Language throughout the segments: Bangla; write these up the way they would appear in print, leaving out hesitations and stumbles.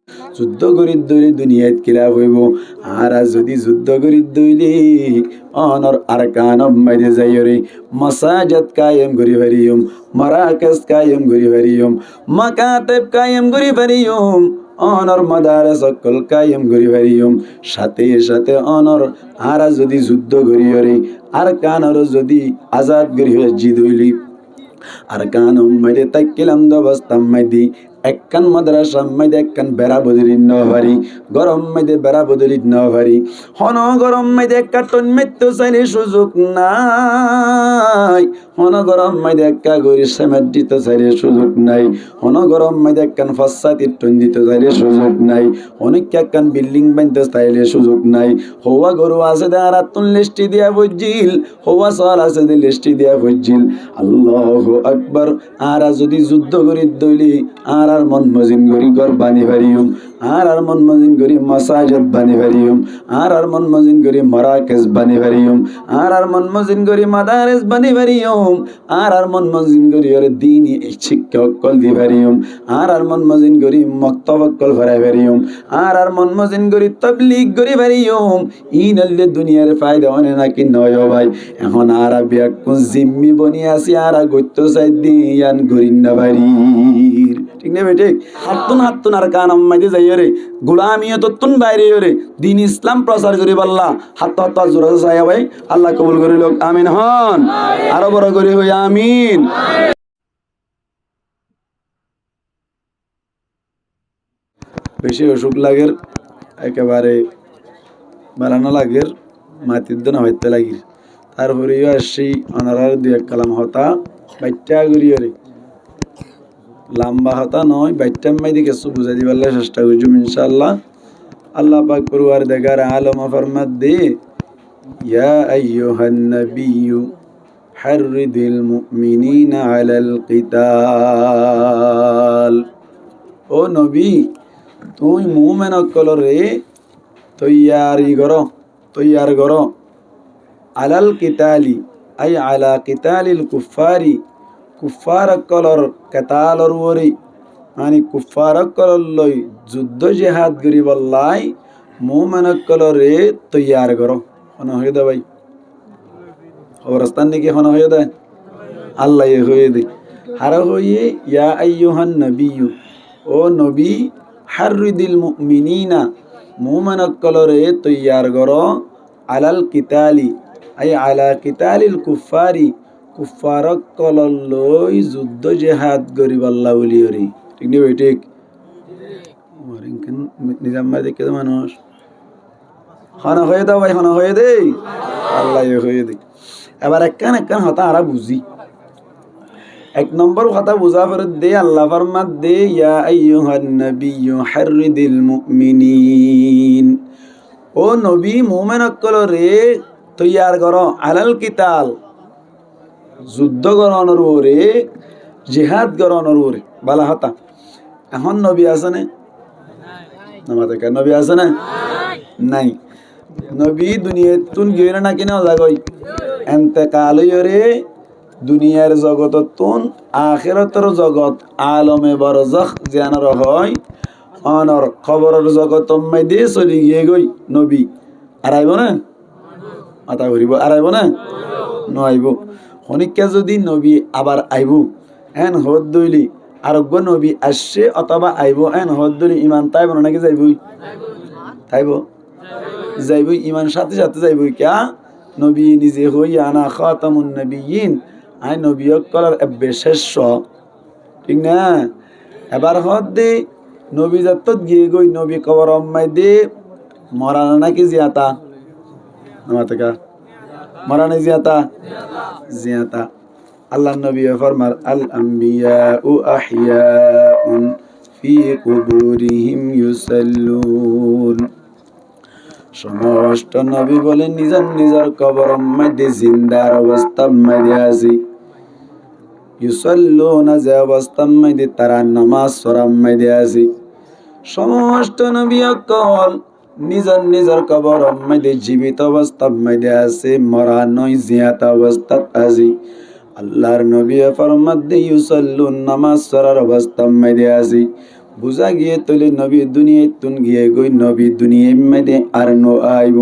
যুদ্ধ করি দইলে দুনিয়াত কিলা হইব। আর যদি যুদ্ধ করি দইলে অনর আরকানম মাইরে যাইরে মাসাজাত কায়েম করি পারিয়ম, মারাকাস কায়েম করি পারিয়ম, মাকাতেব কায়েম করি পারিয়ম, অনর মাদারে সকল কায়েম করি পারিয়ম। সাথে সাথে অনর আর যদি যুদ্ধ করিয়রে আর কানর যদি আজাদ করি হয়ে জিদইলি আর কান মাইরে তাকিলাম দবস্তাম মাইদি একখান মাদ্রাসা মাইদে একখান বেড়া বদলি নভারি গরম মাইদে বেড়া বদলি নভারি হন গরম মাইদে একটা টন মৃত্যু চাইলে সুযোগ নাই, হন গরম মাইদে একটা গরি সেমেট দিতে চাইলে সুযোগ নাই, হন গরম মাইদে একখান ফসাতির টন দিতে চাইলে সুযোগ নাই, অনেক একখান বিল্ডিং বানতে চাইলে সুযোগ নাই। হওয়া গরু আছে দে আর তুন লিস্টি দিয়া বুঝিল, হওয়া সল আছে দে লিস্টি দিয়া বুঝিল। আল্লাহু আকবার। আর যদি যুদ্ধ করি দইলি আর মন মজিন করি ঘর বানি পারিম, আর মন মজিন করি মাসাজত বানি পারিম, আর মন মজিন করি মারাকেজ বানি পারিম, আর মন মজিন করি মাদারেস বানি পারিম, আর মন মজিন করি ওর দিনই শিক্ষক কল দি পারিম, আর মন মজিন করি মক্তবকল ভরাই পারিম, আর মন মজিন করি তাবলীগ করি পারিম। ইনাল্লে দুনিয়ার ফায়দা অনে নাকি নয় ভাই। এখন আর বিয়াকুন জিম্মি বনি আসি আর গত্য চাই দিয়ান গরিন না বাড়ির, ঠিক না বেটে? হাতুন হাতুন আর কান আম্মাইতে যাই রে গোলামিও তো তুন বাইরে রে দিন ইসলাম প্রচার করি বললা হাত হাত জোরা চাই ভাই। আল্লাহ কবুল করি লোক আমিন হন, আরো বড় করি হই আমিন। বেশি অসুখ লাগের একেবারে বানানো লাগের মাটির না হইতে লাগির, তারপরেও আসছি অনারার দুই এক কালাম হতা বাচ্চা করিও রে লম্বা হতা নয় বাচ্চা মাই দিকে বুঝাই দিবার চেষ্টা করছি ইনশাআল্লাহ। আল্লাহ পাক পরওয়ার দেখার আলম ফরমাত দে ইয়া আইয়ুহান নাবিয়্যু হাররিদিল মুমিনিনা আলাল কিতাল। ও নবী তুই মুমিনসকলরে তৈয়ার করো আলাল কিতালি আই আলা কিতালিল কুফারি কুফারসকলর কেতালর ওরে মানে কুফারসকলর লই যুদ্ধ জিহাদ করিবল্লাই মুমিনসকলরে তৈয়ার করো। হন হয়ে দে ভাই খবরস্থান নাকি হন হয়ে দে আল্লাহ হয়ে দে হার হয়ে ইয়া আইয়ুহান নবিয়্যু ও নবী হাররিদিল মুমিনিনা মুমিনসকলরে তৈয়ার করো আলাল কিতালি আই আলা কিতালিল কুফারি কুফারসকলর লই যুদ্ধ জিহাদ করিবাল্লা বলিয়রি, ঠিক না ভাই? ঠিক নিজাম্মা দেখে মানুষ হনা হয়ে দাও ভাই, হনা হয়ে দে আল্লাহ হয়ে দে। এবার একখান একখান হতা আরা বুঝি। এক নম্বর কথা বুঝা ফেরত দে আল্লাহ ফরমাত দে ইয়া আইয়ুহান নাবিয়্যু হাররিদিল মুমিনিন। ও নবী মুমিনসকলরে তৈয়ার করো আলাল কিতাল যুদ্ধ করণর ওরে জিহাদ করণর ওরে বালা হতা। এখন নবী আছে না নামাতে কা নবী আছে না নাই? নবী দুনিয়া তুন গিয়ে না কিনা জাগই এন্তেকাল হইরে দুনিয়ার জগত তুন আখিরাতের জগত আলমে বরজখ জানার হয় অনর খবরের জগত মাইদে চলি গিয়ে গই নবী আর আইব না মাথা ঘুরিব আর আইব না নআইব। হনিকা যদি নবী আবার আইব এন হদ দইলি আরোগ্য নবী আসছে অথবা আইব এন হদ দইলি ইমান তাইব না নাকি যাইবই তাইব যাইবই ইমান সাথে সাথে যাইবই ক্যা নবী নিজে হই আনা খাতামুন নবিয়্যিন আই নবী কলার বিশেষ, ঠিক না? এবার হদ দে নবী যত গিয়ে গই নবী কবর অম্মাই দে মরানা নাকি জিয়াতা নামাতে কা মরানা জিয়াতা জিয়াতা। আল্লাহ নবী ফরমার আল আম্বিয়াউ আহইয়াউন ফি কুবুরিহিম ইউসাল্লুন। সমস্ত নবী বলেন নিজের নিজের কবর মধ্যে জিন্দার অবস্থা মধ্যে আছে। ইউসাল্লুনা যে অবস্থা মধ্যে তারা নামাজ পড়ার মধ্যে আছে। সমস্ত নবী কল নিজের নিজের কবর মধ্যে জীবিত অবস্থা মধ্যে আছে, মরা নয় জিয়াত অবস্থা আছে। আল্লাহর নবী ফরমাত দে ইউসাল্লুন নামাজ পড়ার অবস্থা মধ্যে আছে। বুঝা গিয়ে তলে নবী দুনিয়ায় তুন গিয়ে গই নবী দুনিয়ায় মেদে আর নো আইব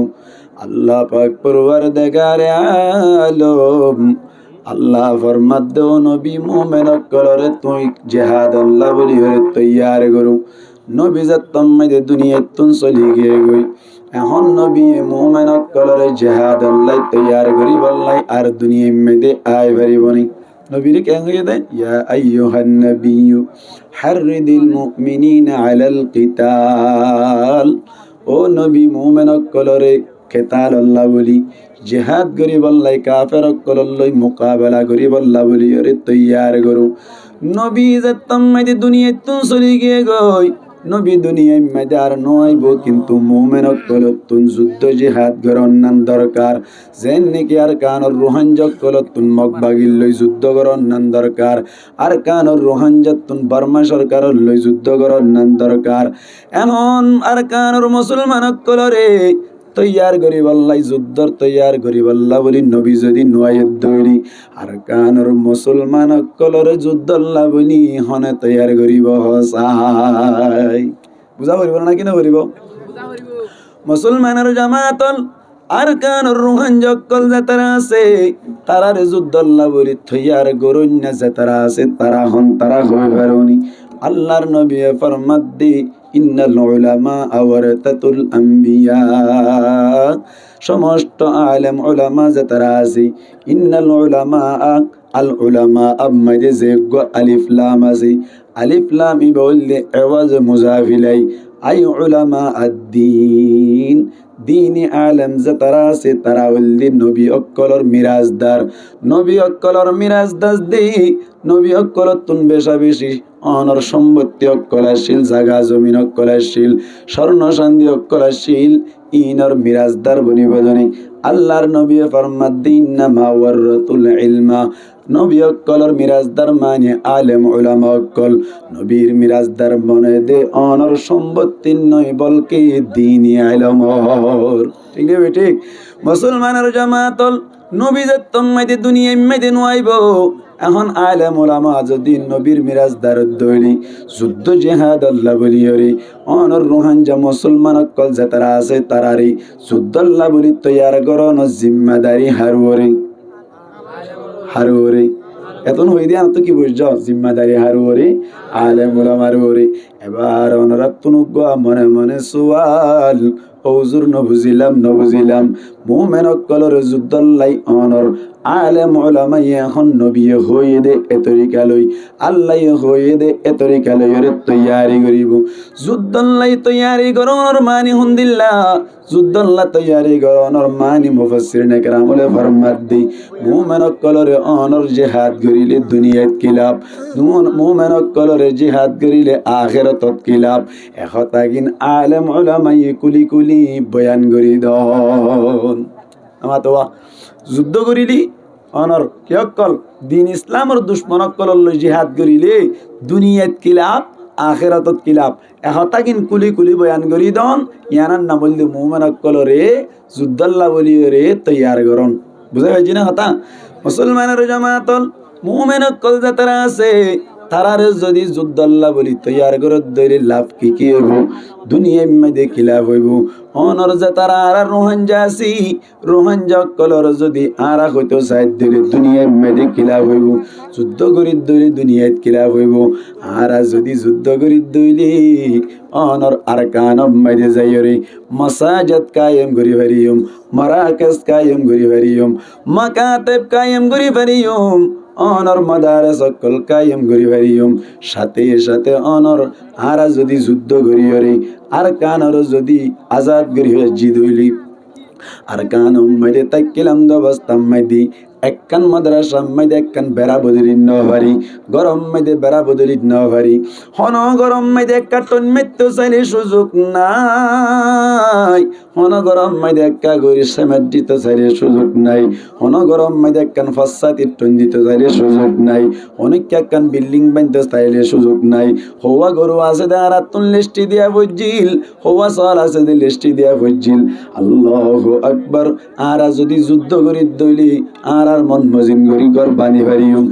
আল্লাহ পাক পরওয়ারদিগারে আলম আল্লাহ ফরমাদ দেও নবী মুমিন কলরে তুই জিহাদ আল্লাহ বলি হরে তৈয়ার করু নবী যাত্তম মেদে দুনিয়ায় তুন চলি গিয়ে গই এখন নবী মুমিন কলরে জিহাদ আল্লাহ তৈয়ার করি বললাই আর দুনিয়ায় মেদে আয় পারিবনি নবীর কেন হয়ে দেয় ইয়া আইয়ুহান নবিয়্যু হাররিদিল মুমিনিনা আলাল কিতাল ও নবী মুমিন কলরে কেতাল আল্লাহ বলি জিহাদ করি বললাই কাফের কলল্লই মোকাবেলা করি বল্লা বলি ওরে তৈয়ার করু নবী যাত্তম মেদে দুনিয়ায় তুন চলি গিয়ে গই নবী দুনিয়ায় মেদে আর নইব কিন্তু মুমিন কলতুন যুদ্ধ জিহাদ করন্নান দরকার যেন নাকি আর কানর রোহানজক কলতুন মগবাগিল লই যুদ্ধ করন্নান দরকার আর কানর রোহানজাতুন বার্মা সরকার লই যুদ্ধ করন্নান দরকার এমন আর কানর মুসলমান কলরে তৈয়ার করি বল্লাই যুদ্ধর তৈয়ার করি বল্লা বলি নবী যদি নোয়াইত দৌড়ি আর কানর মুসলমান কলর যুদ্ধল্লা বলি হনে তৈয়ার করিব হসাই বুঝা করিব না কিনা করিব মুসলমানের জামাতল আর কানর রুহান জক্কল যাতারা আছে তারার যুদ্ধল্লা বলি তৈয়ার করুন না যাতারা আছে তারা হন তারা হয়ে পারুনি আল্লাহর নবী ফরমাত দি ইন্নাল উলামা ওয়ারাতাতুল আম্বিয়া সমস্ত আলেম উলামা যারা আছে ইন্নাল উলামা আল উলামা আম্মাদে যে আলিফ লাম আছে আলিফ লাম ই বললে আওয়াজ মুজাফিলাই আই উলামা আদ-দ্বীন দিনী আলেম যারা আছে তারা হইলে নবী অক্কলর মিরাজদার নবী অক্কলর মিরাজদার দি নবী অক্কলর তুন বেশা বেশি অনর সম্পত্তি অক্কলাশীল জাগা জমিন অক্কলাশীল স্বর্ণ শান্তি অক্কলাশীল ইনর মিরাজদার বনিবদনী আল্লাহর নবী ফরমাত দিন নামা ওয়ারাতুল ইলমা নবী অক্কলর মিরাজদার মানে আলেম উলামা অক্কল নবীর মিরাজদার মনে দে অনর সম্পত্তি নয় বলকে দিনী ইলমর ঠিক না ঠিক মুসলমানের জামাতল নবী যাত্তম মাইদে দুনিয়ায় মাইদে নয়াইব এখন আলেম ওলামা যদি নবীর মিরাজদার দৈরি যুদ্ধ জিহাদ আল্লাহ বলি হরি অনর রোহান যা মুসলমান অক্কল যাতারা আছে তারারি যুদ্ধ আল্লাহ বলি তৈয়ার করন জিম্মাদারি হারুরে এতন হই দিয়া তো কি বুঝছ জিম্মাদারি হারুরে আলেম ওলামার ওরে এবার ওনারা তুনুগ মনে মনে সুয়াল হুজুর নবুজিলাম মুমিন অক্কলর যুদ্ধল্লাই অনর আলেম উলামা এখন নবী হয়ে দে এ তরিকা লই আল্লাহ হয়ে দে এ তরিকা লই রে তৈয়ারি করিব যুদ্ধল্লাই তৈয়ারি করনর মানি হুন্দিল্লা যুদ্ধল্লা তৈয়ারি করনর মানি মুফাসসিরিন کرامলে ফরমাত দি মুমিন অক্কলরে অনর জিহাদ করিলে দুনিয়াত কি লাভ মুমিন অক্কলরে জিহাদ করিলে আখিরাতত কি লাভ এখতাগিন আলেম উলামা কুলি কুলি বয়ান করি দন আমাতোয়া যুদ্ধ করিলি অনর কি অক্কল দিন ইসলামর দুশ্মন অক্কল জিহাদ করিলে দুনিয়াত কি লাভ আখিরাতত কি লাভ এহতাকিন কুলি কুলি বয়ান করি দন ইয়ানার নাম বললে মুমিন অক্কলরে যুদ্ধল্লাহ বলি রে তৈয়ার করন বুঝা পাইছি না হতা মুসলমানের জামাতল মুমিন অক্কল যারা আছে তারারে যদি যুদ্ধল্লাহ বলি তৈয়ার করে দইলে লাভ কি হইব দুনিয়ায় মধ্যে কি লাভ হইব অনর যে তারা আর রোহাঞ্জা কলর যদি আরা হইতো সাইড দিলে দুনিয়ায় মধ্যে কি লাভ হইব যুদ্ধ করি দইলে দুনিয়ায় কি লাভ হইব আর যদি যুদ্ধ করি দইলে অনর আরকানম মধ্যে যাইরে মাসাজিদ কায়েম করি পারিম মারাকাজ কায়েম করি পারিম মাকাতিব কায়েম করি পারিম অনর মাদারে সকল কায়েম করি পারিম সাথে সাথে অনর আরা যদি যুদ্ধ করি হরি আর কানর যদি আজাদ করি হয়ে জিদ হইলি আর কান উম্মাইদে তাকিলাম দবস্তাম মাইদি একখান মাদ্রাসা মাইদে একখান বেড়া বদলি নভারি গরম মাইদে বেড়া বদলি নভারি হন গরম মাইদে একটা টন মৃত্যু চাইলে সুযোগ নাই হন গরম মাইদে একটা গরি সেমেট দিতে চাইলে সুযোগ নাই হন গরম মাইদে একখান ফসাতি টন দিতে চাইলে সুযোগ নাই অনেক একখান বিল্ডিং বানতে চাইলে সুযোগ নাই হওয়া গরু আছে দে আর তুন লিস্টি দিয়া বুঝিল হওয়া সল আছে দে লিস্টি দিয়া বুঝিল আল্লাহু আকবার আরা যদি যুদ্ধ করি দইলি আরা আর মন মজিন করি ঘর বানি পারিম,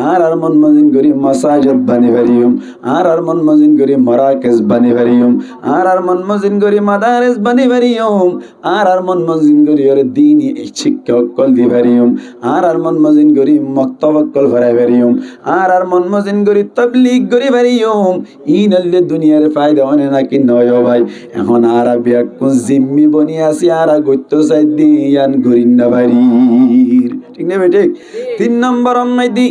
আর মন মজিন করি মাসাজত বানি পারিম, আর মন মজিন করি মারাকেজ বানি পারিম, আর মন মজিন করি মাদারেস বানি পারিম, আর মন মজিন করি ওর দিনই শিক্ষক কল দি পারিম, আর মন মজিন করি মক্তবকল ভরাই পারিম, আর মন মজিন করি তাবলীগ করি পারিম। ইনাল্লে দুনিয়ার ফায়দা অনে নাকি নয় ভাই। এখন আর বিয়া কোন জিম্মি বনি আসি আর গত্য চাই দিয়ান গরিন না বাড়ির, ঠিক না বেটে? 3 নম্বর অম্মাইদি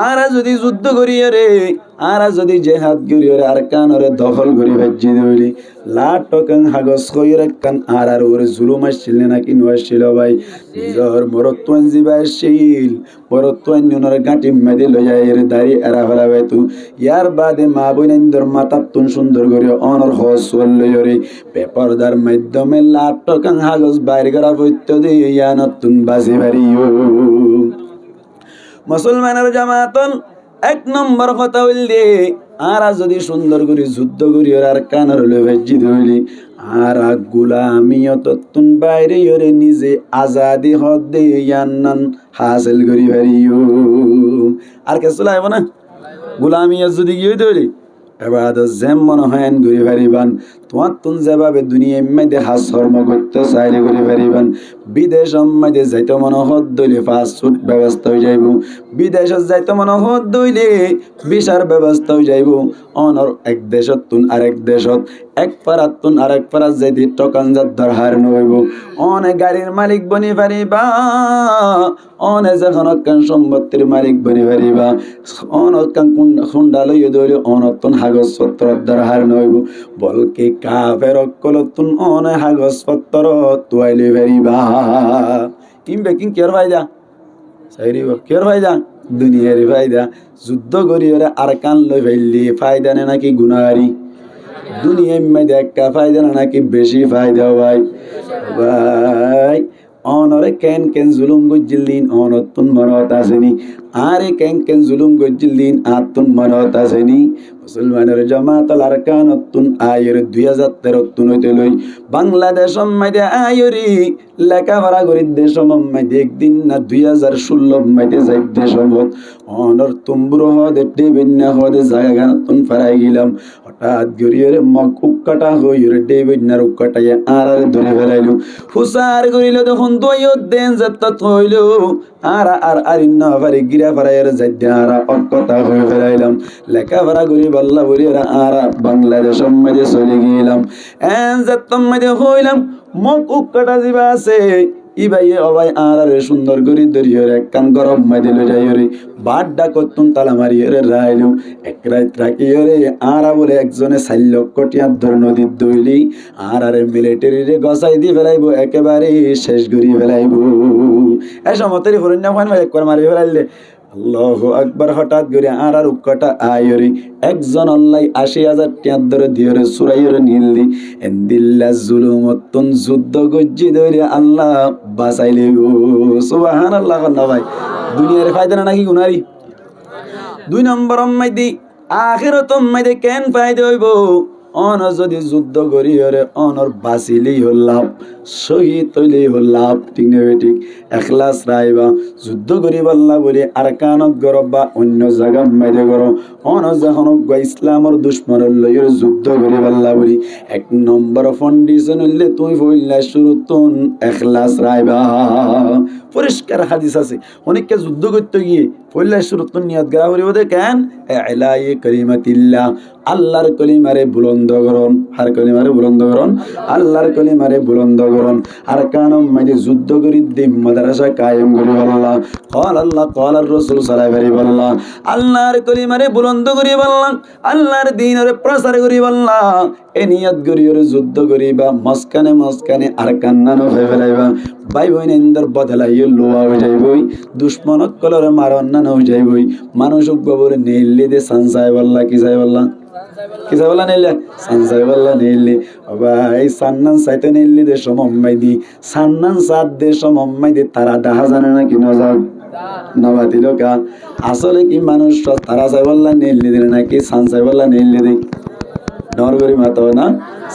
আর যদি যুদ্ধ করিও রে, আর যদি জেহাদ করিও রে, আর কানরে দখল করি ভাজ্জি দইলি লাটকান হাগস কইরে কান আর ওরে জুলুম আসছিল নাকি নয়াছিল ভাই। নিজর মরত্বন জিবাইছিল মরত্বন নুনর গাঁটি মেদে লইয়া এর দাড়ি এরা ফেলাবে তু ইয়ার বাদে মা বইনাইন্দর মাতাতুন সুন্দর করে অনর হসল লইরে পেপারদার মাধ্যমে লাটকান হাগস বাইর করা পত্য দিয়ে ইয়ানতুন বাজি বাড়িও। মুসলমানের জামাতন 1 নম্বর কথা হইলে আর যদি সুন্দর করে যুদ্ধ করি আর কানর লইজি ধইলি আর গুলামিয়ততুন বাইরে ওরে নিজে আজাদি হদে ইয়ান্নান হাসিল করি পারিও। আর কে চলাইব না গুলামিয়ত যদি গিয়ে ধইলি এবার যেম মনে হয় ঘুরে পারিবান। তোমার তুন যেভাবে দুনিয়া মেয়েদের হাস ধর্ম করতে চাইলে ঘুরে পারিবান। বিদেশ মেয়েদে যাইতে মনে হত দইলে ফাস্ট ফুড ব্যবস্থা হয়ে যাইব, বিদেশত যাইতে মনে হত দইলে ভিসার ব্যবস্থা হয়ে যাইব। অনর এক দেশত তুন আরেক দেশত, এক পাড়াত তুন আরেক পাড়াত যাইতে টকান যাত দরহার নইব। অনে গাড়ির মালিক বনি পারিবা, অনে যখন অকান সম্পত্তির মালিক বনি পারিবা, অনকান খুন্ডা লইয়া দইলে অনতন কাগজপত্র দরহার নইব। বলকে কাফের অকলতুন অনে কাগজপত্র তুয়াইলে পারিবা। কিংবে কিং কেয়ার ফায়দা সাইরিব কেয়ার ফায়দা দুনিয়ার ফায়দা। যুদ্ধ করি ওরা আর কান লই ফেললি ফায়দা নে নাকি গুনারি? দুনিয়ার মধ্যে একটা ফায়দা না নাকি বেশি ফায়দা ভাই? ভাই অনরে কেন কেন জুলুম গজ্জিলিন অনতুন মনত আসেনি, আরে কেন কেন জুলুম গজ্জিলিন আতুন মনত আসেনি। মুসলমানের জামাতাল আরকানতুন আয়ের 2013 হইতে লই বাংলাদেশ মধ্যে আয়রি লেখাপড়া করি দেশ মধ্যে একদিন না 2016 মধ্যে যাই দেশ মত অনর তুমব্রো হদে টেবিন্না হদে জায়গা তুন ফরাই গেলাম। হঠাৎ গরিয়ের মগ উক্কাটা হইর টেবিন্নার উক্কাটায় আর ধরে ফেলাইলো, হুসার করিল তখন দইও দেন যাত্রা হইল আর আর আরিন্ন পারি গিরা ফরাইয়ের যাইতে আর অকতা হয়ে ফেলাইলাম। লেখাপড়া করি বল্লা বলি আর বাংলাদেশ মধ্যে চলে গেলাম। এন যাত্রা মধ্যে হইলাম মগ উক্কাটা দিবা আছে ইবাই অবাই আর সুন্দর করি দরিয়র এক কান গরম মাইদে লই যাই রে বাড্ডা করতুন তালা মারি রে রাইলু এক রাত রাখি রে আর বলে একজনে 4 লক্ষ টিয়া ধর নদীর দইলি আর মিলিটারি রে গসাই দি ফেলাইব একেবারে শেষ করি ফেলাইব। এই সমতরি হরণ্যা ফান এক করে মারি ফেলাইলে আল্লাহু আকবার। হঠাৎ করে আর উক্কাটা আয়রি একজন আল্লাহ 80,000 টিয়া ধরে দিয়রে সুরাইরে নীলদি এন্দিল্লা জুলুমতুন যুদ্ধ গজ্জি ধরে আল্লাহ বাঁচাইলে গো সুবহানাল্লাহ। না ভাই দুনিয়ার ফায়দা না নাকি গুনারি? 2 নম্বর মাইদি আখিরাত মাইদে কেন ফায়দা হইব? অন যদি যুদ্ধ করি ওরে অনর বাঁচিলেই হল লাভ, শহীদ হইলেই হল লাভ, ঠিক না ঠিক? এখলাস রাইবা যুদ্ধ করি বললা বলি আর কানত গরব বা অন্য জায়গা মাইদে করো অন যখন ইসলামর দুশ্মনের লইয়ের যুদ্ধ করি বললা বলি 1 নম্বর কন্ডিশন হইলে তুই বললা শুরুতুন এখলাস রাইবা। পরিষ্কার হাদিস আছে অনেককে যুদ্ধ করতে গিয়ে পড়লা শুরুতুন নিয়ত গড়া হরিব দে কেন ইলাই কালিমাতিল্লাহ আল্লাহর কলিমারে বুলন্দ করুন, আর কলিমারে বুলন্দ করুন, আল্লাহর কলিমারে বুলন্দ করুন। আর কানম মাঝে যুদ্ধ করি দিম মাদ্রাসা কায়েম করি বললা কল আল্লাহ কল আর রাসূল সাল্লাল্লাহু আলাইহি বললা আল্লাহর কলিমারে বুলন্দ করি বললাম আল্লাহর দ্বীনের প্রচার করি বললা এ নিয়ত করি ওরে যুদ্ধ করিবা মস্কানে মস্কানে আর কান্নানো হয়ে ফেলাইবা ভাই বোন ইন্দর বদলাই লোয়া হয়ে যাইবই দুশ্মনক কলরে মারন না হয়ে যাইবই মানুষ বলে নেইলে দে সানসাই বললা কি যাই বললা কি যাই বললা নেইলে সানসাই বললা নেইলে ভাই সান্নান সাইতে নেইলে দে সমম্মাই দি সান্নান সাত দে সমম্মাই দি তারা ডাহা জানে না কি নজান নবাতিল কা আসলে কি মানুষ তারা চাই বললা নেইলে দিলে নাকি সানসাই বললা নেইলে দি ডর করি মাতো না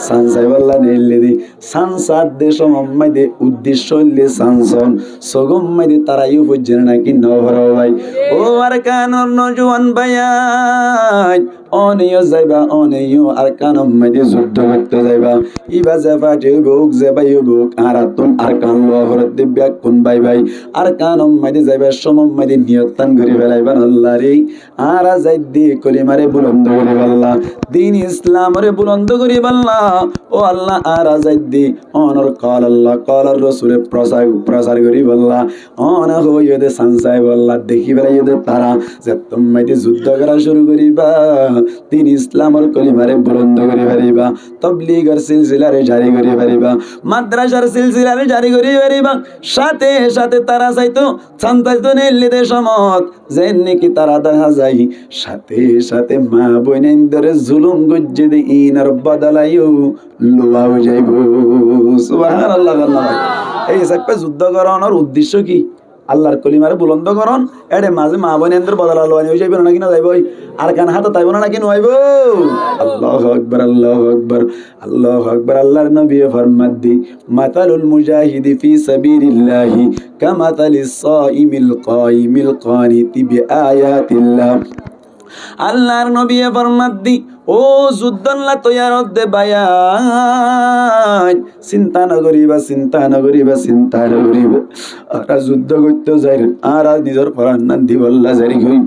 সানসাই বললা নেইলে দি সানসাদ দেশ মাইদে উদ্দেশ্য হইলে সানসন সগম মাইদে তারাই বুঝছেন নাকি নহর ভাই ও আর কানর নজওয়ান ভাইয়াই অনেয় যাইবা অনেয় আর কানম মাইদে যুদ্ধ করতে যাইবা ইবা যে ফাটে বুক যে ভাই বুক আর আতুন আর কান লহরত দিব্যা কোন ভাই ভাই আর কানম মাইদে যাইবা সমম মাইদে নিয়তান করে ফেলাইবা আল্লাহ রে আর যাইদি কলিমারে বুলন্দ করে বললা দিন ইসলাম রে বুলন্দ করে বললা ও আল্লাহ আর যাইদি অনর কল আল্লাহ কল রসুলে প্রচার করি বললা অন হইদে সানসাই বললা দেখি বেড়াই তারা যে তুমি যুদ্ধ করা শুরু করিবা দিন ইসলামর কলিমারে বুলন্দ করে পারিবা তবলিগের সিলসিলারে জারি করে পারিবা মাদ্রাসার সিলসিলারে জারি করে পারিবা সাথে সাথে তারা চাইতো সান্তাইতো নিলে সমত যে নাকি তারা দেখা যায় সাথে সাথে মা বোনেদের জুলুম গজ্জে দে ইনার বদলাইও লোয়াও যাইব সুবহানাল্লাহ আল্লাহ এই সাকপে যুদ্ধ করানোর উদ্দেশ্য কি আল্লাহর কলিমারে বুলন্দ করন এডে মাঝে মা বোনেদের বদলা লোয়ানি হয়ে যাইব নাকি না যাইব আর কান হাতে তাইব না নাকি নইব আল্লাহু আকবার আল্লাহু আকবার আল্লাহু আকবার আল্লাহর নবী ফরমাত দি মাতালুল মুজাহিদি ফি সাবিলিল্লাহি কামাতালিস সাইমিল কাইমিল কানিতি বিআয়াতিল্লাহ আল্লাহর নবী ফরমাত দি ও যুদ্ধল্লা তৈয়ারত দে বায়ান চিন্তা নকরিবা চিন্তা নকরিবা চিন্তা নকরিবা আর যুদ্ধ করতে যাই আর নিজের পরান্নান দিবল্লা জারি গই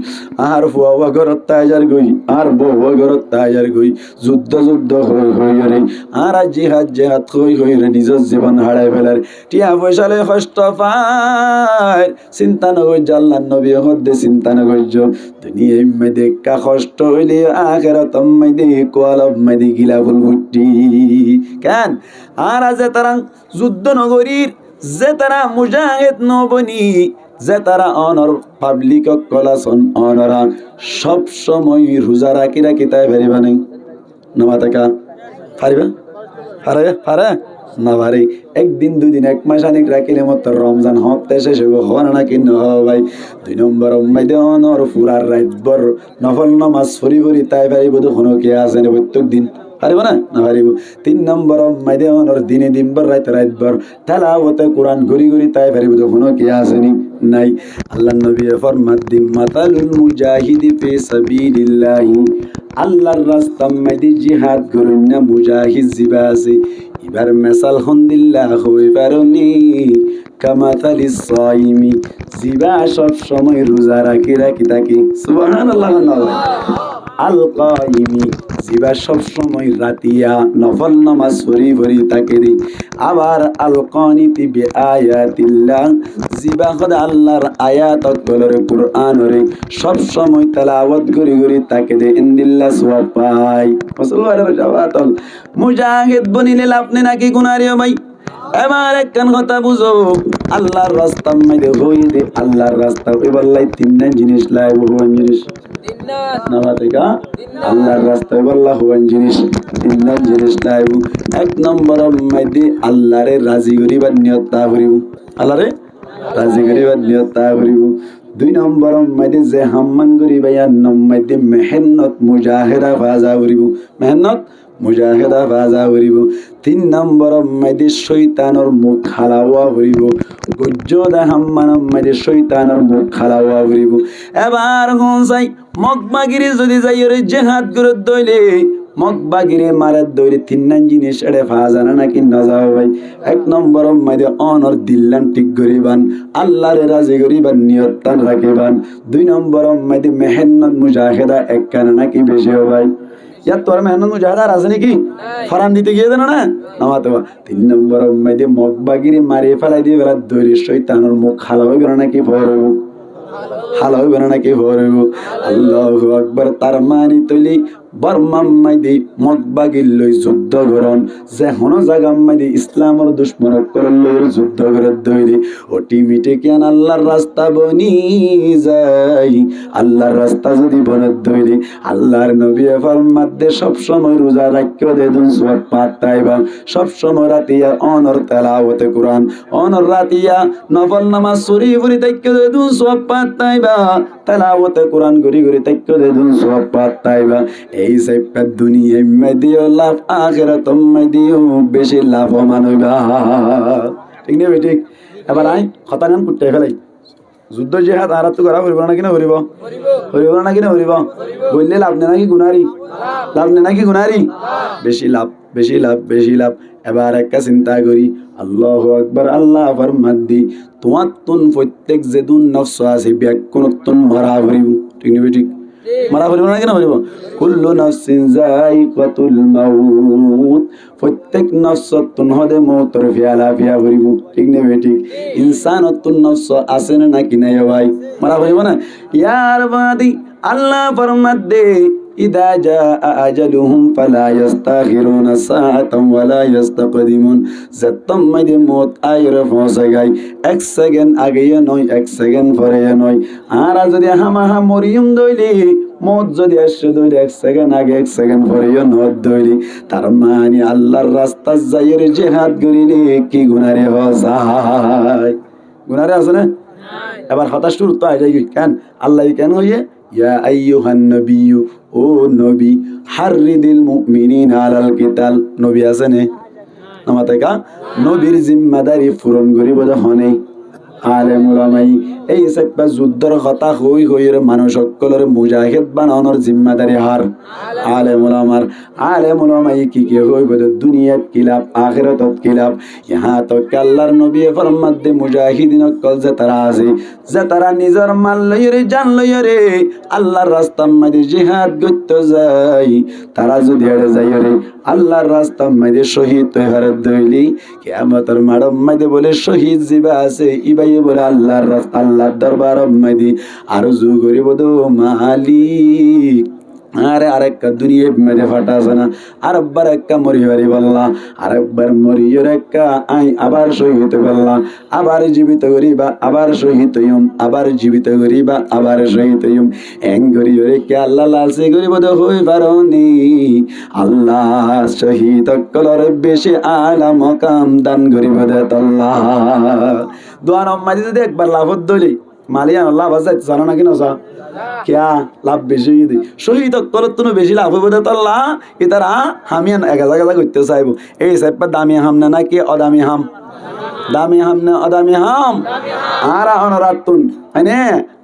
আর ফুয়া ঘরত তাইজার গই আর বউ ঘরত তাইজার গই যুদ্ধ যুদ্ধ হই হই রে আর জিহাদ জিহাদ হই হই রে নিজের জীবন হারাই ফেলার টিয়া পয়সালে কষ্ট পায় চিন্তা নকর আল্লাহর নবী হদ্দে চিন্তা নকর দুনিয়ায় মধ্যে কা কষ্ট হইলে আখিরাত মাইদে কোয়ালব মাইদে গিলা ফুলফুটি কেন আর যে তারা যুদ্ধ নগরীর যে তারা মুজাহিদ নবনি যে তারা অনর পাবলিক কলাসন অনরা সব সময় রোজা রাখি রাখি তাই পারিবা নাই নামা টাকা পারিবা পারে পারে না পারে একদিন দুই দিন এক মাস আনিক রাখিলে মতো রমজান হতে শেষ হইব হওয়ার নাকি ন ভাই 2 নম্বর মাইদে অনর ফুরার রাতভর নফল নামাজ ফরি ফরি তাই পারিব তখন কে আছে না প্রত্যেক দিন পারিব না না পারিব 3 নম্বর মাইদে অনর দিনে দিনভর রাত রাতভর তেলাওয়াতে কোরআন ঘুরি ঘুরি তাই পারিব তখন কে আসেনি নাই আল্লাহর নবী ফরমাত দি মাতালুল মুজাহিদি ফি সাবিলিল্লাহি আল্লাহর রাস্তা মাইদে জিহাদ করুন না মুজাহিদ জিবাসি এবার মেসাল হন্দিল্লাহ হই পারনি কামাতালিস সাইমি জিবা সব সময় রোজা রাখি রাখি থাকি সুবহানাল্লাহ আল কাইমি জিবা সব সময় রাতিয়া নফল নামাজ পড়ি পড়ি থাকে দি আবার আল কানিতি বিআয়াতিল্লাহ জিবা খোদা আল্লাহর আয়াত কলরে কুরআনরে সব সময় তেলাওয়াত করি করি থাকে দে ইনদিল্লাহ সওয়াব পাই মুসলমানের জাওয়াতল মুজাহিদ বনিলে লাভ নেই নাকি গুনারিও ভাই এবার একখান কথা বুঝো আল্লাহর রাস্তা মাইদে হই দে আল্লাহর রাস্তা বললাই তিনটা জিনিস লাইব হন জিনিস আল্লাহর রাস্তায় বললা হন জিনিস তিনটা জিনিস লাইব এক নম্বর মাইদে আল্লাহরে রাজি করিবার নিয়ত তা করিব আল্লাহরে রাজি করিবার নিয়ত তা করিব 2 নম্বর মাইদে যে হাম্মান করিবা আর মাইদে মেহনত মুজাহিদা ফাজা করিব মেহনত মুজাহিদা ফাজা করিব 3 নম্বর মাইদে শয়তানের মুখ হালাওয়া করিব গজ্জদা হাম্মান মাইদে শয়তানের মুখ হালাওয়া করিব এবার কোন যাই মকবাগিরি যদি যাই রে জিহাদ করে দইলে মকবাগিরি মারার দইলে 3 জিনিস এড়ে ফাজানা নাকি না যাও ভাই 1 নম্বর মাইদে অনর দিল্লান ঠিক করিবান আল্লাহরে রাজি করিবান নিয়ত টান রাখিবান 2 নম্বর মাইদে মেহনত মুজাহিদা একখানা নাকি বেশি ভাই ইয়ার তোর মেহনত মুজাহিদার আছে নাকি ফরান দিতে গিয়ে দেন না নামাতে 3 নম্বর মাইদে মকবাগিরি মারি ফেলাই দিয়ে বেলা দইলে শয়তানের মুখ হালা হইবে নাকি ভরব হালা হইবে নাকি ভরব আল্লাহু আকবার তার মানি তলি বর্মাম মাইদি মকবাগির লই যুদ্ধ করন যে হনো জায়গা মাইদি ইসলামের দুশ্মন করন লই যুদ্ধ করে দইলি অটোমেটিক্যান আল্লাহর রাস্তা বনি যায় আল্লাহর রাস্তা যদি বনে দইলি আল্লাহর নবী ফরমাত দে সব সময় রোজা রাখিও দে দুন সওয়াব পাতাইবা সব সময় রাতিয়া অনর তেলাওয়াতে কোরআন অনর রাতিয়া নফল নামাজ শরীফ পড়ি তাইকে দে দুন সওয়াব পাতাইবা তেলাওয়াতে কোরআন গরি গরি তাইক্য দেদুন সব পাতাইবা এই সাইপা দুনিয়া মেদিও লাভ আখিরাত মেদিও বেশি লাভবান হইবা ঠিক না বেঠিক এবার আই খতাগান কুটতে ফেলাই যুদ্ধ জিহাদ আর তো করা হইব না কিনা হইব হইব না কিনা হইব বললে লাভ নেই নাকি গুনারি লাভ নেই নাকি গুনারি বেশি লাভ বেশি লাভ বেশি লাভ এবার একটা চিন্তা করি আল্লাহু আকবার আল্লাহ ফরমাত দি তোমার তুন প্রত্যেক যেদুন নফস আছে ব্যাকুনতুন মারা ভরিব ঠিক না ঠিক মারা ভরিব না কিনা ভরিব কুল্লু নাফসিন যায়িকাতুল মাউত প্রত্যেক নফসতুন হদে মউতর ফিয়ালা ফিয়া ভরিব ঠিক না ঠিক ইনসানতুন নফস আছে না নাকি নাই ভাই মারা ভরিব না ইয়ার বাদি আল্লাহ ফরমাত দে ইদা জাআ আজালুহুম ফালা ইস্তাখিরুনা সাআতাম ওয়ালা ইস্তাকদিমুন যতম মাইদে মত আইরে পৌঁছে গায় এক সেকেন্ড আগে নয় এক সেকেন্ড পরে নয় আর যদি হামাহা মরিয়ম দইলি মত যদি আসে দইলি এক সেকেন্ড আগে এক সেকেন্ড পরে নদ দইলি তার মানে আল্লাহর রাস্তা যাইয়ের জিহাদ করিলে কি গুনারে হয় গুনারে আছে না এবার হতাশ শুরু তো আইলাই কেন আল্লাহ কেন হইয়ে ইয়া আইয়ুহান নবিয়্যু ও নবী হাররিদিল মুমিনিনা আলাল কিতাল নবী আছে নে নামাতাকা নবীর জিম্মাদারি পূরণ করিব যখনই আলেম উলামাই এই সেপ্পা যুদ্ধর কথা হই হইরে মানুষ সকলের মুজাহিদ বানানোর জিম্মাদারি হার আলেম উলামাই কি হইব দুনিয়াত কিলাব আখিরাতত কিলাব ইহা তো আল্লাহর নবী ফরমাত দে মুজাহিদিন কল যে তারা আছে যে তারা নিজের মাল লইরে জান লইরে আল্লাহর রাস্তার মধ্যে জিহাদ করতে যায় তারা যদি এড়ে যায় রে আল্লাহর রাস্তার মধ্যে শহীদ হয়ে দইলি কিয়ামতের মাঠের মধ্যে বলে শহীদ জিবা আছে ইবাই বলে আল্লাহর রাস্তা আল্লাহর দরবার মধ্যে আরজু করিব দো মালিক আরে আরেকটা দুনিয়া মেরে ফাটাছে না আরেকবার একটা মরিবারি বললা আরেকবার মরিয়র একটা আই আবার শহীদ বললা আবার জীবিত করিবা আবার শহীদ হইম আবার জীবিত করিবা আবার শহীদ হইম এং করিয়রে কে আল্লাহ লালসে করিব তো হই পারনি আল্লাহ শহীদ কলর বেশি আলা মকাম দান করিব দে আল্লাহ দোয়া নমাজি যদি একবার লাভত দলি মালিয়ান আল্লাহ বাজাই জানা নাকি না যা क्या লাভ বেশি দি শহীদ কলতুন বেশি লাভ হইব দে আল্লাহ ইতারা হামিয়ান এগাজা গাজা করতে চাইব এই সাইপা দামি হাম না নাকি অদামি হাম দামি হাম না অদামি হাম আরা অনরাতুন মানে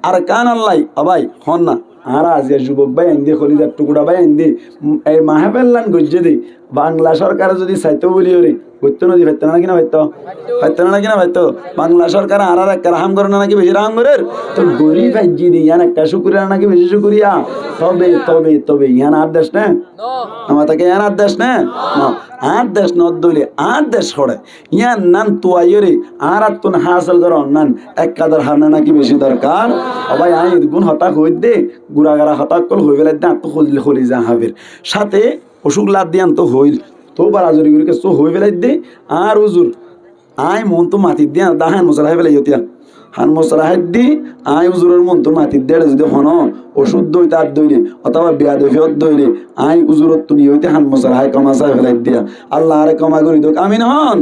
আর কান আল্লাহ অবাই হন না আর আজ যুবক ভাই আইন্দে খলিজার টুকুরা ভাই আইন্দে এই মাহাবেল্লান গজ্জে দি বাংলা সরকার যদি চাইতো বলি ওরে করতো নদী ফাইতো না কিনা ফাইতো না কিনা ফাইতো বাংলা সরকার আর একটা রাহাম করে না নাকি বেশি রাহাম করে তো গরিব ভাইজি দি ইয়ান একটা শুকুরিয়া নাকি বেশি শুকুরিয়া তবে তবে তবে ইয়ান আর দেশ না আমার তাকে ইয়ান আর দেশ না আর দেশ নদ দইলে আর দেশ ছড়ে ইয়ান নান তুয়াইরে আর তুন হাসল কর নান এক কাদার হারনা নাকি বেশি দরকার সবাই আই গুণ হতাক হই দে গুড়াগাড়া হতাক কল হই বেলা দাঁত তো খলি যা হাবের সাথে অসুখ লাদ দিয়ান তো হইল তো বারাজুরি করে তো হই বেলাই দে আর হুজুর আই মন তো মাটি দিয়া দাহান মশলা হয়ে বেলাই ইতিয়া হান মশলা হাত দি আই হুজুরের মন তো মাটি দেড় যদি হন ওষুধ দই তার দইলে অথবা বিয়া দফিয়ত দইলে আই হুজুরত তুমি হইতে হান মশলা হাই কমা চাই ফেলাই দিয়া আল্লাহ আরে কমা করি দোক আমিন হন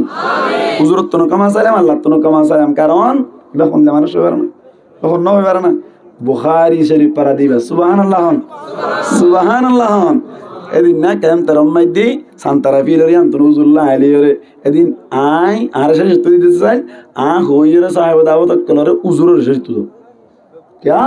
হুজুরত তো কমা চাইলাম আল্লাহ তো কমা চাইলাম কারণ কিবা শুনলে মানুষ হইবার না তখন হইবার না বুখারী শরীফ পারা দিবা সুবহানাল্লাহ হন সুবহানাল্লাহ হন এদিন না কেম তার দি সান্তারা ফিলরি আন্তরুজুল্লাহ আলিয়রে এদিন আই আর শেষ তো দিতে চাই হইরে সাহেব দাওয়াত কলরে উজুরের শেষ তো ক্যা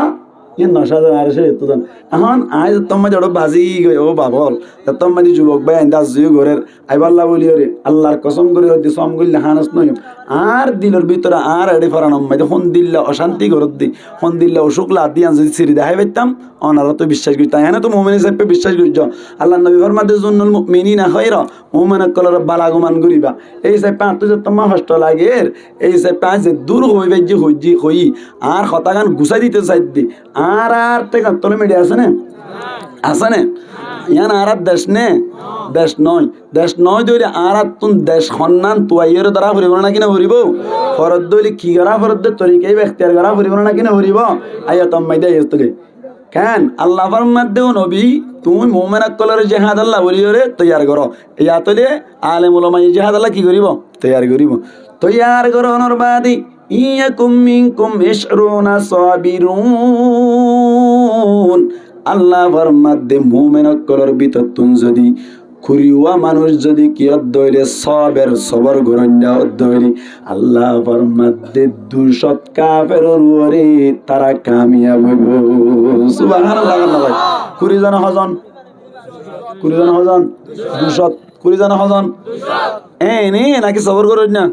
ये नशा আর শেষ তো এখন আই তোমা জড় বাজি গয় ও বাবল তোমা দি যুবক ভাই আন্দাজ জিও ঘরের আইবাল্লাহ বলিয়রে আল্লাহর কসম করে হদি সম গইল হানাস নয় আর দিলের ভিতরে আর এডি ফরানম মাইতে হন দিল্লা অশান্তি করত দি হন দিল্লা অসুকলা দিয়ান যদি সিরি দেখাই পাইতাম অনারা তো বিশ্বাস করি তাই না তো মুমিন হিসেবে বিশ্বাস করি আল্লাহ নবী ফরমাতে জুন্নুল মুমিনিনা খায়রা মুমিন কলর বালাগুমান করিবা এই সে পাঁচ তো তোমা কষ্ট লাগে এই সে পাঁচ যে দূর হইবে যে হইজি হই আর হতাগান গুছাই দিতে চাই দি আর টেকা তোলে মেডি আছে না ইয়ান আর দেশ নয় দইলে আর তুন দেশ সন্ধান তুয়াইয়ের দ্বারা ফুরিব না কিনা ফুরিব ফরত দইলে কি করা ফরত তরিকাই ব্যক্তির করা ফুরিব না কিনা ফুরিব আইয়া তম্মাই দেয় তোকে কেন আল্লাহ ফরমাত দেও নবী তুমি মুমিন কলর জিহাদ আল্লাহ বলিয়রে তৈয়ার করো ইয়া তোলে আলেম উলামা জিহাদ আল্লাহ কি করিব তৈয়ার করো নরবাদি ইয়াকুম মিনকুম ইশরুনা সাবিরুন মুমিনুন আল্লাহ ফরমাদে মুমিন কলর ভিতর তুন যদি খুরিওয়া মানুষ যদি কিয়ত দইলে সবর গরঞ্জা দইলে আল্লাহ ফরমাদে 200 কাফেরর ওরে তারা কামিয়াব হইব সুবহানাল্লাহ ভাই কুড়ি জন হজন 200 কুড়ি জন হজন নে নাকি সবর করুন না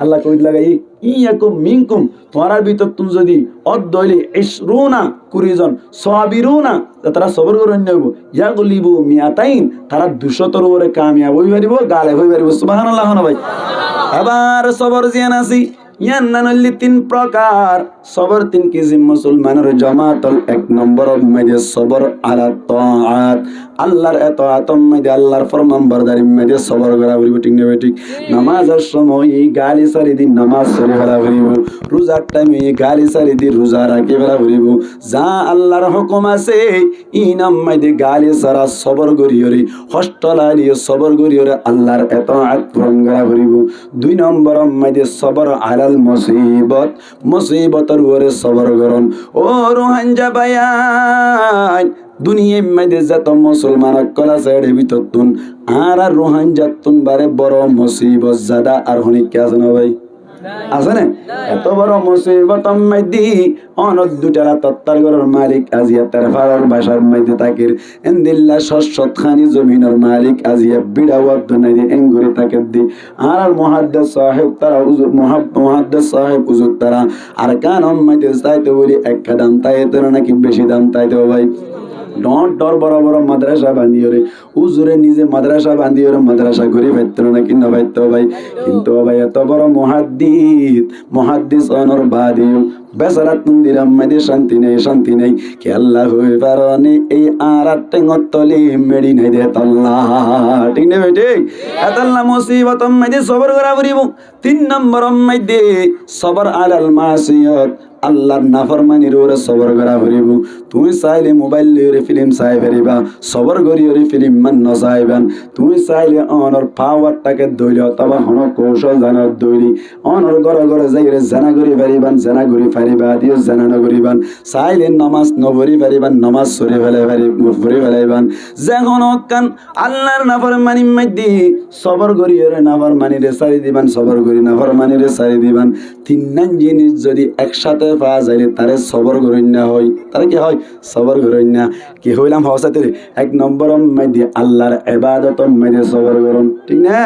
আল্লাহ কই লাগাই ইয়াকুম মিনকুম তোমার ভিতর তুমি যদি অদ্দইলে 20 কুড়ি জন সাবিরুনা তারা সবর করুন নেব ইয়াগলিবু মিয়াতাইন তারা 200 তর উপরে কামিয়াব হই পারিব গালে হই পারিব সুবহানাল্লাহ না ভাই আবার সবর জিয়ান আছি ইয়ান্নানলি 3 প্রকার সবর 3 কিসিম মুসলমানের জামাতল 1 নম্বর মধ্যে সবর আলা তাআত আল্লাহর এতাআতম মধ্যে আল্লাহর ফরমানবরদারি মধ্যে সবর করা বলিব ঠিক না ঠিক নামাজের সময় গালি সারি দিন নামাজ পড়ে ফেলা বলিব রোজার টাইমে গালি সারি দিন রোজা রাখি ফেলা বলিব যা আল্লাহর হুকুম আছে ইনাম মধ্যে গালি সারা সবর করিয়রে হস্তলালি সবর করিয়রে আল্লাহর এতাআত পূরণ করা বলিব 2 নম্বর মধ্যে সবর আলাল মুসিবতের উপরে সবর করুন ও রোহানজা ভাইয়ান দুনিয়ার মধ্যে যত মুসলমান কলা সাইডে ভিতর তুন আর রোহানজা তুন বারে বড় মুসিবত জাদা আর হনিক কে আছে না ভাই আছে না এত বড় মুসিবত মধ্যে অনদ দুটারা তত্তার ঘরের মালিক আজিয়া তার ফারার বাসার মধ্যে তাকির এন্দিল্লা শস্যত খানি জমিনের মালিক আজিয়া বিড়া ওয়াদ নাই এঙ্গুরি তাকে দি আর মুহাদ্দিস সাহেব তারা মুহাদ্দিস সাহেব হুজুর তারা আর কান মধ্যে চাইতে বলি এক দাম তাইতে নাকি বেশি দাম তাইতে ভাই ডর বড় বড় মাদ্রাসা বান্ধিওরে হুজুরে নিজে মাদ্রাসা বান্ধিওরে মাদ্রাসা ঘুরে পাইতো না কিনা পাইতো ভাই কিন্তু ভাই এত বড় মুহাদ্দিস অনর বাদী বেচারা তুম দিলাম মধ্যে শান্তি নেই কে আল্লাহ হয়ে পারনি এই আর টেঙ্গতলি মেডি নাই দে আল্লাহ ঠিক না বেটে এতাল্লাহ মুসিবত মধ্যে সবর করা বলিব 3 নম্বর মধ্যে সবর আলাল মাসিয়াত আল্লাহর নাফরমানির ওরে সবর করা হরিব তুমি চাইলে মোবাইল লিয়ে ফিল্ম চাই ফেরিবা সবর করিওরে ফিল্ম মান নচাইবান তুমি চাইলে অনর পাওয়ারটাকে দইলে অথবা হন কৌশল জানার দইলি অনর ঘরে যাইরে জানা করি পারিবান জানা করি পারিবা দিও জানা নকরিবান চাইলে নামাজ নভরি পারিবান নামাজ সরে ফেলাইবান যেখন কান আল্লাহর নাফরমানি মধ্যে সবর করিওরে নাফরমানিরে সারি দিবান সবর করি নাফরমানিরে সারি দিবান 3 জিনিস যদি একসাথে পাওয়া যায় তারে সবর করেন না হয় তারে কি হয় সবর করেন না কি হইলাম হসাতে 1 নম্বর মধ্যে আল্লাহর ইবাদত মধ্যে সবর করুন ঠিক না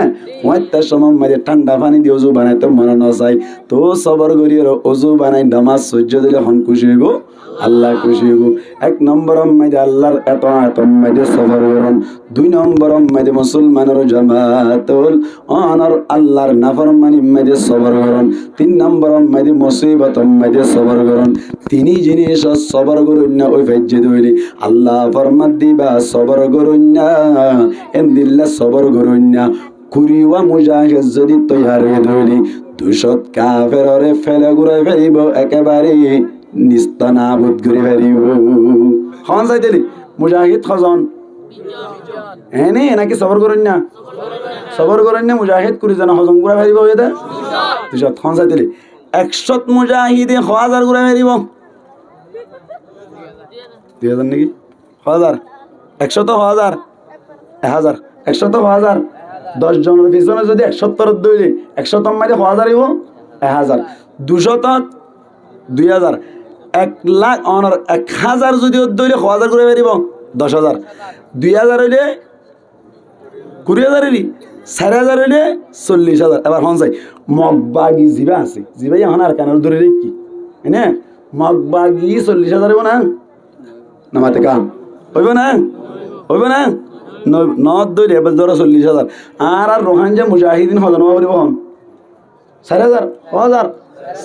ওইটার সময় মধ্যে ঠান্ডা পানি দিয়ে ওযু বানাইতে মন না চাই তো সবর করিয়ে ওযু বানাই নামাজ সহ্য দিলে হন খুশি হইব আল্লাহ খুশি হইব 1 নম্বর মধ্যে আল্লাহর এতাআত মধ্যে সবর করুন 2 নম্বর মধ্যে মুসলমানের জামাতুল অনর আল্লাহর নাফরমানি মধ্যে সবর করুন 3 নম্বর মধ্যে মুসিবত মধ্যে সবর করুন 3 জিনিস সবর করুন না ওই ভেজে দইলি আল্লাহ ফরমাত দিবা সবর করুন না এন্দিল্লা সবর করুন না কুরিওয়া মুজাহিদ যদি তৈয়ার হয়ে দইলি 200 কাফেররে ফেলে ঘুরাই ফেলিব একেবারে নিস্তানাবুদ করে ফেলিব হন যাইতেলি মুজাহিদ খজন এনে নাকি সবর করুন না মুজাহিদ কুরি জন হজম ঘুরা ফেলিব এটা 200 হন যাইতেলি 100 মুজাহিদে 1000 ঘুরা ফেলিব 2000 নাকি 1000 100 তো 1000 1000 100 তো 1000 10 জনের পিছনে যদি 170 দইলে 100 তম মাঝে 1000 হইব 1000 200 তো 2000 1 লাখ অনর 1000 যদি দইলে 1000 করে বেরিব 10000 2000 হইলে 20000 হইলি 4000 হইলে 40000 এবার হন যাই মগবাগি জিবা আছে জিবাই এখন আর কানের ধরে রেখি হ্যাঁ মগবাগি 40000 হইব না নামাতে কাম হইব না নদ দইলে এবার ধরো 40000 আর রোহানজা মুজাহিদিন হজন হরিব হন 4000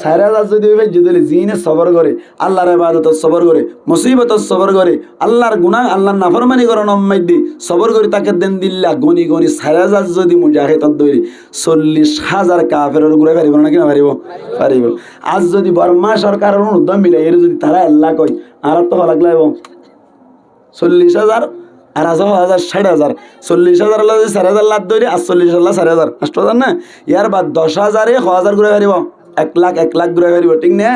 4000 যদি যদি জিনে সবর করে আল্লাহর ইবাদত সবর করে মুসিবত সবর করে আল্লাহর গুনাহ আল্লাহর নাফরমানি করে নম্মাইদি সবর করে তাকে দেন দিল্লা গনি 4000 যদি মুজাহিদ দইলে 40000 কাফেরের ঘুরে পারিব না কিনা পারিব আজ যদি বর্মা সরকারের উদ্যম মিলে এর যদি তারা আল্লাহ কই আর তো লাগলাইব 40000 আর 1000 60,000 40,000 লাগে 4000 লাখ ধরে 48,000 4000 8000 না ইয়ার বাদ 10,000 এ 1000 ঘুরে পারিব 1 লাখ ঘুরে পারিব ঠিক না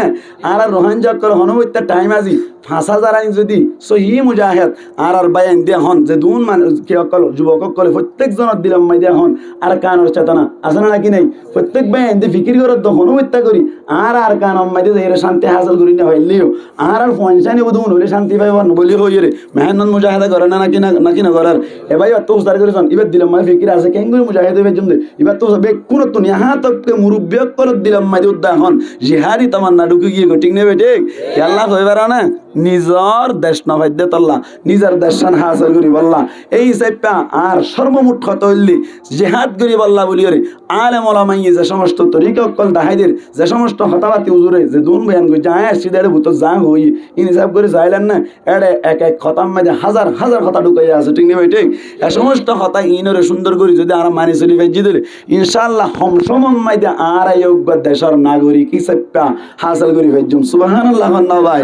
আর রোহানজা কর হনবইতা টাইম আজি 5,000 আইন যদি সহি মুজাহিদ আর বায়ান দিয়া হন যে দুন মানুষ কি অকল যুবক অকল প্রত্যেকজনের দিলাম মাই দিয়া হন আর কানোর চেতনা আছে না নাকি নাই প্রত্যেক বায়ান দিয়ে ফিকির করত হনু হত্যা করি আর কান মাই দিয়ে এর শান্তি হাসিল করি না হইলেও আর পয়সানি বুধুন হলে শান্তি পাইব বলি হই রে মেহনত মুজাহিদা করে না নাকি না করার এ ভাই তো উস্তার করেছেন এবার দিলাম মাই ফিকির আছে কেঙ্গুরি মুজাহিদ হইবে জমদে এবার তো কোন তো নিহা তককে মুরব্বী অকল দিলাম মাই দিয়ে উদ্দা হন জিহাদি তামান্না ঢুকে গিয়ে ঠিক নেবে ঠিক আল্লাহ হইবার না নিজর দেশ নভাদ্য তল্লা নিজের দেশান হাসিল করি বললা এই হিসাবটা আর সর্বমুঠ কত হইলি জেহাদ করি বললা বলি রে আলেম ওলামাইয়ে যে সমস্ত তরিকা অকল দাহাইদের যে সমস্ত হতাবাতি উজুরে যে দুন বয়ান করি যায় সিদারে ভূত যা হই ইন হিসাব করে যাইলেন না এড়ে এক এক খতাম মাঝে হাজার হাজার কথা ঢুকাইয়া আছে ঠিক নেবে ঠিক এ সমস্ত কথা ইনরে সুন্দর করি যদি আর মানি চলি ভেজি দিলে ইনশাআল্লাহ সমম মাইদে আর যোগ্য দেশের নাগরিক হিসাবটা হাসিল করি ভেজুম সুবহানাল্লাহ ভাই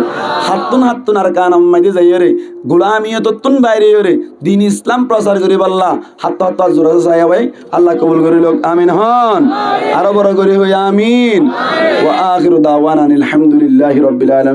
হাত্তুন আর কান মাইদে যাইও রে গোলামিয়ত তুন বাইরে রে দিন ইসলাম প্রচার করি বললা হাত জোরে চাই ভাই আল্লাহ কবুল করি লোক আমিন হন আরো বড় করি হই আমিন ওয়া আখিরু দাওয়ানা আলহামদুলিল্লাহি রাব্বিল আলামিন।